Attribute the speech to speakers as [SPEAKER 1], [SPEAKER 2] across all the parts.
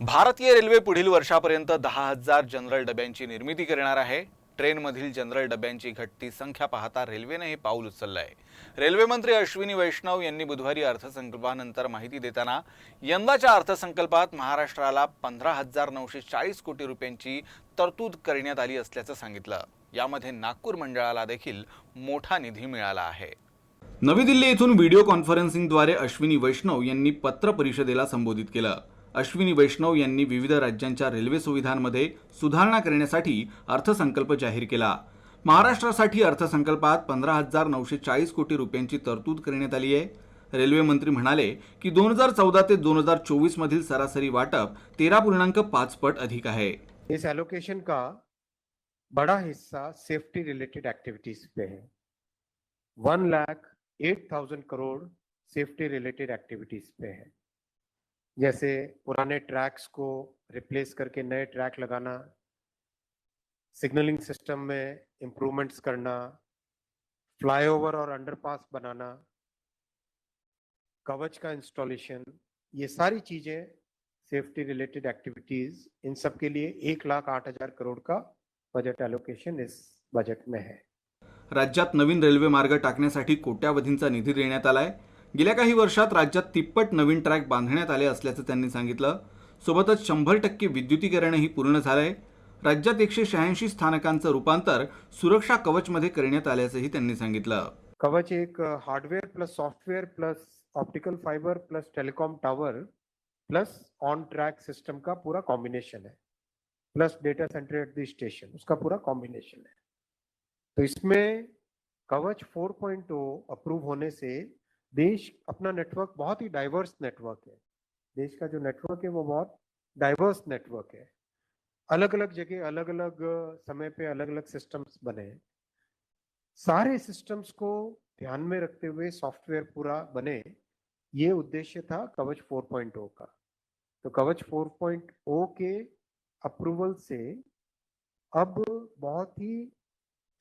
[SPEAKER 1] भारतीय रेल्वे पुढील वर्षापर्यंत 10,000 जनरल डब्यांची निर्मिती करणार आहे। ट्रेनमधील जनरल डब्यांची घटती संख्या पाहता रेल्वेने हे पाऊल उचलले आहे। रेल्वे मंत्री अश्विनी वैष्णव यांनी बुधवारी अर्थसंकल्पानंतर माहिती देताना यंदाच्या अर्थसंकल्पात महाराष्ट्राला 15,940 कोटी रुपयांची तरतूद करण्यात आली असल्याचं सांगितलं। यामध्ये नागपूर मंडळाला देखील मोठा निधी मिळाला आहे। नवी दिल्ली येथून व्हिडिओ कॉन्फरन्सिंगद्वारे अश्विनी वैष्णव यांनी पत्र परिषदेला संबोधित केलं। अश्विनी वैष्णव यांनी विविध राज्यांच्या रेल्वे सुविधांमध्ये सुधारणा करण्यासाठी अर्थसंकल्प जाहीर केला। महाराष्ट्रासाठी अर्थसंकल्पात 15,940 कोटी रुपयांची तरतूद करण्यात आली आहे। रेल्वे मंत्री म्हणाले की 2014 ते 2024 मधील सरासरी वाटप 13.5 पट अधिक आहे।
[SPEAKER 2] इस एलोकेशन का बड़ा हिस्सा सेफ्टी रिलेटेड एक्टिविटीज पे है। 1,08,000 करोड़ सेफ्टी रिलेटेड एक्टिविटीज पे है, जैसे पुराने ट्रैक्स को रिप्लेस करके नए ट्रैक लगाना, सिग्नलिंग सिस्टम में इम्प्रूवमेंट्स करना, फ्लाईओवर और अंडरपास बनाना, कवच का इंस्टॉलेशन, ये सारी चीजें सेफ्टी रिलेटेड एक्टिविटीज, इन सब के लिए 1,08,000 करोड़ का बजट एलोकेशन इस बजट में है।
[SPEAKER 1] राज्यात नवीन रेल्वे मार्ग टाकण्यासाठी कोट्यावधींचा निधी देण्यात आलाय। गेल्या काही वर्षात राज्यात तिप्पट नवीन ट्रॅक बांधण्यात आले असल्याचं त्यांनी सांगितलं। सोबतच 100% विद्युतीकरणही पूर्ण झालंय। राज्यात 186 स्थानकांचं रूपांतर सुरक्षा कवचमध्ये करण्यात आल्याचंही त्यांनी सांगितलं।
[SPEAKER 2] कवच एक hardware plus software plus optical fibre plus telecom tower plus on track system का पूरा कॉम्बिनेशन है, plus data centre at the station, उसका पूरा कॉम्बिनेशन है। तो इसमें कवच 4.0 अप्रूव होने से देश अपना नेटवर्क बहुत ही डाइवर्स नेटवर्क है। देश का जो नेटवर्क है वो बहुत डाइवर्स नेटवर्क है। अलग अलग जगह अलग अलग समय पे अलग अलग सिस्टम्स बने हैं। सारे सिस्टम्स को ध्यान में रखते हुए सॉफ्टवेयर पूरा बने, ये उद्देश्य था कवच 4.0 का। तो कवच 4.0 के अप्रूवल से अब बहुत ही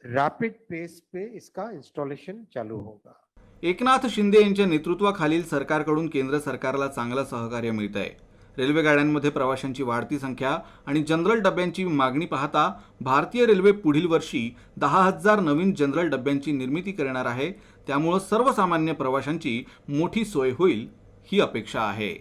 [SPEAKER 2] रैपिड पेस पे इसका इंस्टॉलेशन चालू होगा।
[SPEAKER 1] एकनाथ शिंदे यांच्या नेतृत्वाखालील सरकारकडून केंद्र सरकारला चांगलं सहकार्य मिळत आहे। रेल्वे गाड्यांमध्ये प्रवाशांची वाढती संख्या आणि जनरल डब्यांची मागणी पाहता भारतीय रेल्वे पुढील वर्षी 10,000 नवीन जनरल डब्यांची निर्मिती करणार आहे। त्यामुळे सर्वसामान्य प्रवाशांची मोठी सोय होईल ही अपेक्षा आहे।